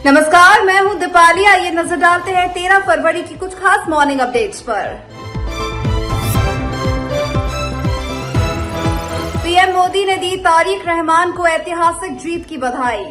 नमस्कार, मैं हूं दीपाली। आइए नजर डालते हैं 13 फरवरी की कुछ खास मॉर्निंग अपडेट्स पर। पीएम मोदी ने दी तारिक रहमान को ऐतिहासिक जीत की बधाई।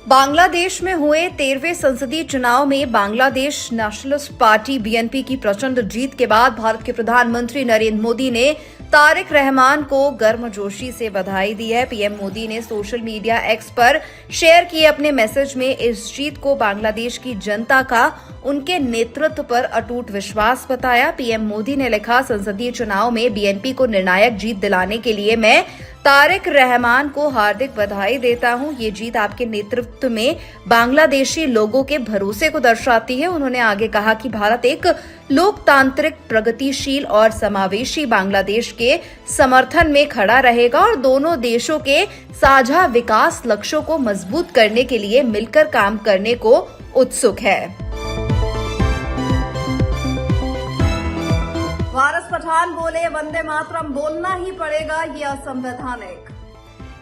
बांग्लादेश में हुए 13वें संसदीय चुनाव में बांग्लादेश नेशनलिस्ट पार्टी बीएनपी की प्रचंड जीत के बाद भारत के प्रधानमंत्री नरेंद्र मोदी ने तारिक रहमान को गर्मजोशी से बधाई दी है। पीएम मोदी ने सोशल मीडिया एक्स पर शेयर किए अपने मैसेज में इस जीत को बांग्लादेश की जनता का उनके नेतृत्व पर अटूट विश्वास बताया। पीएम मोदी ने लिखा, संसदीय चुनाव में बीएनपी को निर्णायक जीत दिलाने के लिए मैं तारिक रहमान को हार्दिक बधाई देता हूं। ये जीत आपके नेतृत्व में बांग्लादेशी लोगों के भरोसे को दर्शाती है। उन्होंने आगे कहा कि भारत एक लोकतांत्रिक, प्रगतिशील और समावेशी बांग्लादेश के समर्थन में खड़ा रहेगा और दोनों देशों के साझा विकास लक्ष्यों को मजबूत करने के लिए मिलकर काम करने को उत्सुक है। वारिस पठान बोले, वंदे मातरम बोलना ही पड़ेगा, ये असंवैधानिक।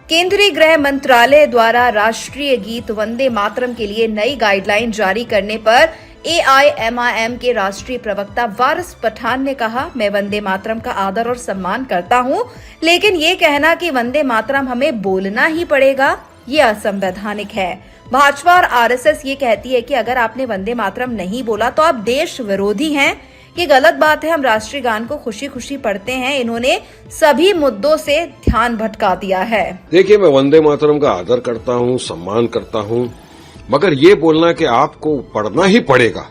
केंद्रीय गृह मंत्रालय द्वारा राष्ट्रीय गीत वंदे मातरम के लिए नई गाइडलाइन जारी करने पर एआईएमआईएम के राष्ट्रीय प्रवक्ता वारिस पठान ने कहा, मैं वंदे मातरम का आदर और सम्मान करता हूं, लेकिन ये कहना कि वंदे मातरम हमें बोलना ही पड़ेगा, ये असंवैधानिक है। भाजपा और आरएसएस ये कहती है कि अगर आपने वंदे मातरम नहीं बोला तो आप देश विरोधी हैं। ये गलत बात है। हम राष्ट्रीय गान को खुशी खुशी पढ़ते हैं। इन्होंने सभी मुद्दों से ध्यान भटका दिया है। देखिए, मैं वंदे मातरम का आदर करता हूँ, सम्मान करता हूँ, मगर ये बोलना कि आपको पढ़ना ही पड़ेगा,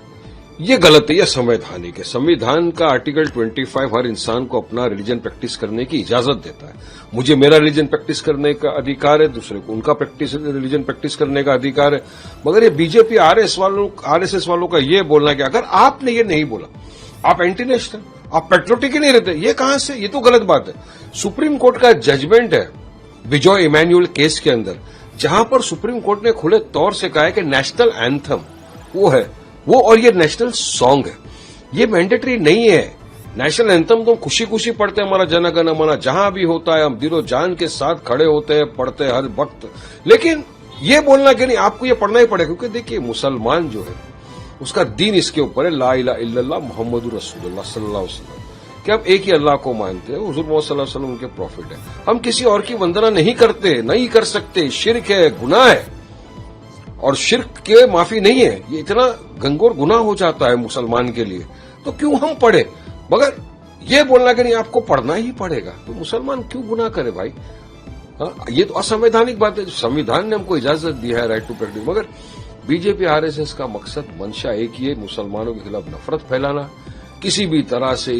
ये गलत है, ये संवैधानिक है। संविधान का आर्टिकल 25 हर इंसान को अपना रिलीजन प्रैक्टिस करने की इजाजत देता है। मुझे मेरा रिलीजन प्रैक्टिस करने का अधिकार है, दूसरे को उनका रिलीजन प्रैक्टिस करने का अधिकार है। मगर ये बीजेपी आरएसएस वालों का ये बोलना कि अगर आपने ये नहीं बोला, आप एंटी नेशनल, आप पेट्रोटिक ही नहीं रहते, ये कहां से? ये तो गलत बात है। सुप्रीम कोर्ट का जजमेंट है विजय इमैनुअल केस के अंदर, जहां पर सुप्रीम कोर्ट ने खुले तौर से कहा है कि नेशनल एंथम वो है वो, और ये नेशनल सॉन्ग है, ये मैंडेटरी नहीं है। नेशनल एंथम तो खुशी खुशी पढ़ते हैं, हमारा जन गण मन जहां भी होता है हम दिलो जान के साथ खड़े होते हैं, पढ़ते हैं हर वक्त। लेकिन ये बोलना कि नहीं आपको ये पढ़ना ही पड़ेगा, क्योंकि देखिए मुसलमान जो है उसका दीन इसके ऊपर है, ला इलाहा इल्लल्लाह मुहम्मदुर रसूलुल्लाह सल्लल्लाहु अलैहि वसल्लम, कि हम एक ही अल्लाह को मानते हैं, हुजूर मोहम्मद सल्लल्लाहु अलैहि वसल्लम उनके प्रॉफिट है। हम किसी और की वंदना नहीं करते, नहीं कर सकते, शिर्क है, गुनाह है, और शिर्क के माफी नहीं है। ये इतना गंगोर गुनाह हो जाता है मुसलमान के लिए, तो क्यों हम पढ़े? मगर ये बोलना कि नहीं आपको पढ़ना ही पड़ेगा, तो मुसलमान क्यों गुनाह करे भाई? हाँ, ये तो असंवैधानिक बात है। संविधान ने हमको इजाजत दी है राइट टू प्रैक्टिस, मगर बीजेपी आरएसएस का मकसद मंशा एक ही है, मुसलमानों के खिलाफ नफरत फैलाना, किसी भी तरह से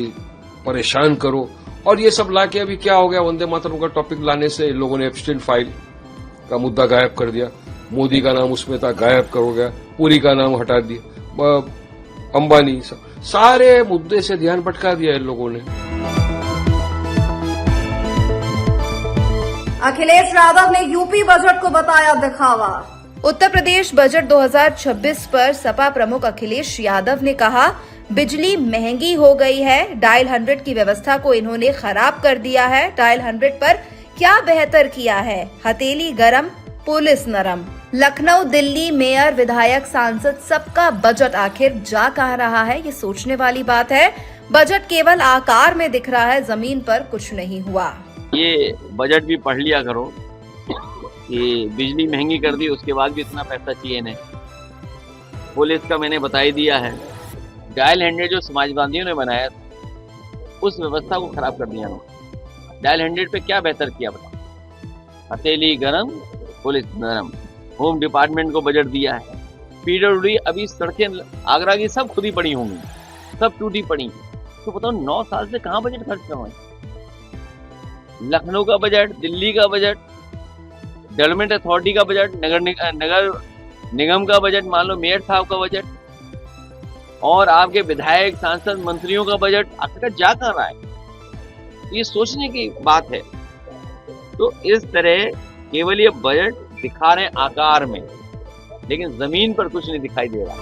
परेशान करो। और ये सब लाके अभी क्या हो गया, वंदे मातरम का टॉपिक लाने से लोगों ने एप्स्टीन फाइल का मुद्दा गायब कर दिया, मोदी का नाम उसमें था गायब कर गया, पुरी का नाम हटा दिया, अंबानी, सारे मुद्दे से ध्यान भटका दिया इन लोगों ने। अखिलेश यादव ने यूपी बजट को बताया दिखावा। उत्तर प्रदेश बजट 2026 पर सपा प्रमुख अखिलेश यादव ने कहा, बिजली महंगी हो गई है, डायल 100 की व्यवस्था को इन्होंने खराब कर दिया है। डायल 100 पर क्या बेहतर किया है? हथेली गरम, पुलिस नरम। लखनऊ, दिल्ली, मेयर, विधायक, सांसद, सबका बजट आखिर जा कहां रहा है? ये सोचने वाली बात है। बजट केवल आकार में दिख रहा है, जमीन पर कुछ नहीं हुआ। ये बजट भी पढ़ लिया करो कि बिजली महंगी कर दी, उसके बाद भी इतना पैसा चाहिए इन्हें। पुलिस का मैंने बता ही दिया है। डायल 100 जो समाजवादियों ने बनाया उस व्यवस्था को खराब कर दिया उन्होंने। डायल 100 पे क्या बेहतर किया बताओ? हथेली गरम, पुलिस नरम। होम डिपार्टमेंट को बजट दिया है। पीडब्ल्यूडी अभी सड़कें आगरा की सब खुद ही पड़ी होंगी, सब टूटी पड़ी। तो बताओ 9 साल से कहाँ बजट खर्च करवाए? लखनऊ का बजट, दिल्ली का बजट, डेवलपमेंट अथॉरिटी का बजट, नगर निगम का बजट, मान लो मेयर साहब का बजट, और आपके विधायक, सांसद, मंत्रियों का बजट आखिर जा कर रहा है? ये सोचने की बात है। तो इस तरह केवल ये बजट दिखा रहे हैं आकार में, लेकिन जमीन पर कुछ नहीं दिखाई दे रहा।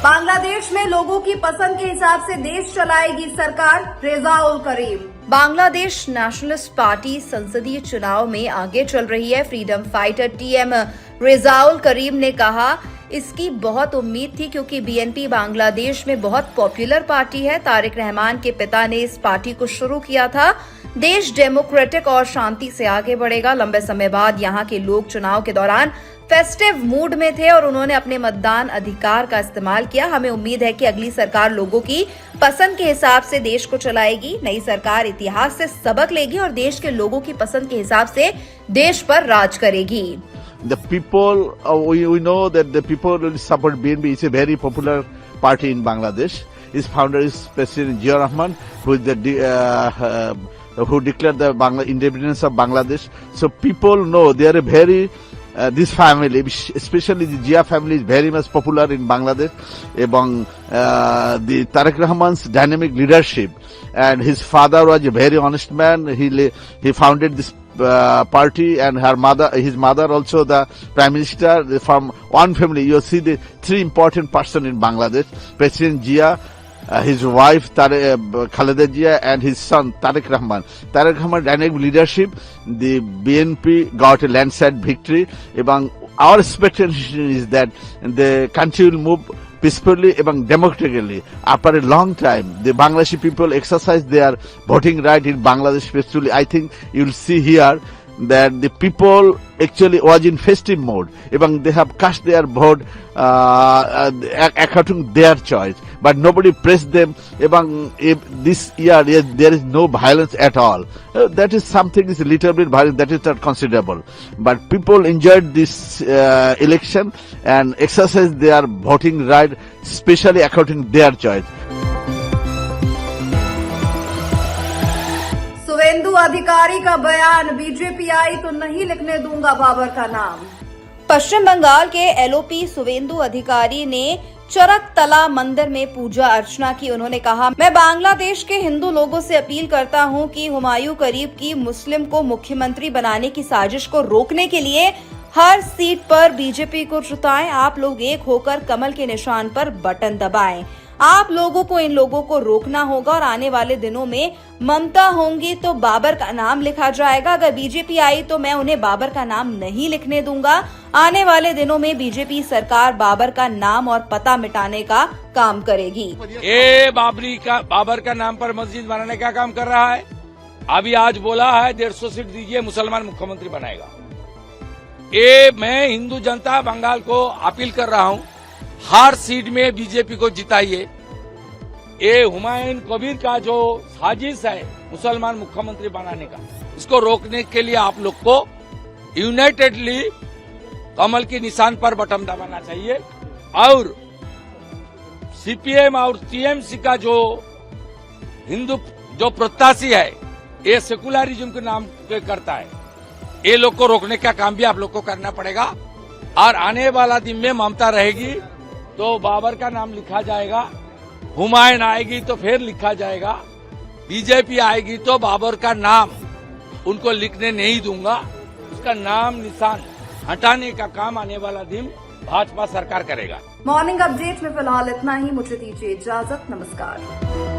बांग्लादेश में लोगों की पसंद के हिसाब से देश चलाएगी सरकार, रेजाउल करीम। बांग्लादेश नेशनलिस्ट पार्टी संसदीय चुनाव में आगे चल रही है। फ्रीडम फाइटर टीएम रेजाउल करीम ने कहा, इसकी बहुत उम्मीद थी क्योंकि बीएनपी बांग्लादेश में बहुत पॉपुलर पार्टी है। तारिक रहमान के पिता ने इस पार्टी को शुरू किया था। देश डेमोक्रेटिक और शांति से आगे बढ़ेगा। लंबे समय बाद यहाँ के लोग चुनाव के दौरान फेस्टिव मूड में थे और उन्होंने अपने मतदान अधिकार का इस्तेमाल किया। हमें उम्मीद है कि अगली सरकार लोगों की पसंद के हिसाब से देश को चलाएगी। नई सरकार इतिहास से सबक लेगी और देश के लोगों की पसंद के हिसाब से देश पर राज करेगी। The people, we know that the people will support BNP. It's a very popular party in Bangladesh. Its founder is President Zia Rahman, who declared the independence of Bangladesh. So people know they are a very this family, especially the Zia family, is very much popular in Bangladesh. Among the Tareq Rahman's dynamic leadership, and his father was a very honest man. He founded this party, and his mother also the prime minister from one family. You see the three important person in Bangladesh: President Zia, his wife Khaleda Zia, and his son Tareq Rahman. Tareq Rahman dynamic leadership, the BNP got a landslide victory. Our expectation is that the country will move peacefully and democratically. After a long time, the Bangladeshi people exercise their voting right in Bangladesh peacefully. I think you will see here that the people actually was in festive mode. They have cast their vote according to their choice. But nobody pressed them. This year there is no violence at all. That is something is a little bit violent. That is not considerable. But people enjoyed this election and exercised their voting right, especially according to their choice. Suvendu अधिकारी का बयान, BJP आई तो नहीं लिखने दूंगा बाबर का नाम। पश्चिम बंगाल के एलओपी सुवेंदु अधिकारी ने चरकतला मंदिर में पूजा अर्चना की। उन्होंने कहा, मैं बांग्लादेश के हिंदू लोगों से अपील करता हूं कि हुमायूं करीब की मुस्लिम को मुख्यमंत्री बनाने की साजिश को रोकने के लिए हर सीट पर बीजेपी को जिताएं। आप लोग एक होकर कमल के निशान पर बटन दबाएं। आप लोगों को इन लोगों को रोकना होगा और आने वाले दिनों में ममता होंगी तो बाबर का नाम लिखा जाएगा। अगर बीजेपी आई तो मैं उन्हें बाबर का नाम नहीं लिखने दूंगा। आने वाले दिनों में बीजेपी सरकार बाबर का नाम और पता मिटाने का काम करेगी। ये बाबर का नाम पर मस्जिद बनाने का काम कर रहा है। अभी आज बोला है 150 सीट दीजिए, मुसलमान मुख्यमंत्री बनाएगा। ये मैं हिंदू जनता बंगाल को अपील कर रहा हूं, हर सीट में बीजेपी को जिताइए। ये हुमायूं कबीर का जो साजिश है मुसलमान मुख्यमंत्री बनाने का, इसको रोकने के लिए आप लोग को यूनाइटेडली कमल के निशान पर बटन दबाना चाहिए। और सीपीएम और टीएमसी का जो हिंदू जो प्रत्याशी है, ये सेकुलरिज्म के नाम पे करता है। ये लोग को रोकने का काम भी आप लोग को करना पड़ेगा। और आने वाला दिन में ममता रहेगी तो बाबर का नाम लिखा जाएगा, हुमायूं आएगी तो फिर लिखा जाएगा, बीजेपी आएगी तो बाबर का नाम उनको लिखने नहीं दूंगा। उसका नाम निशान हटाने का काम आने वाला दिन भाजपा सरकार करेगा। मॉर्निंग अपडेट में फिलहाल इतना ही। मुझे दीजिए इजाजत। नमस्कार।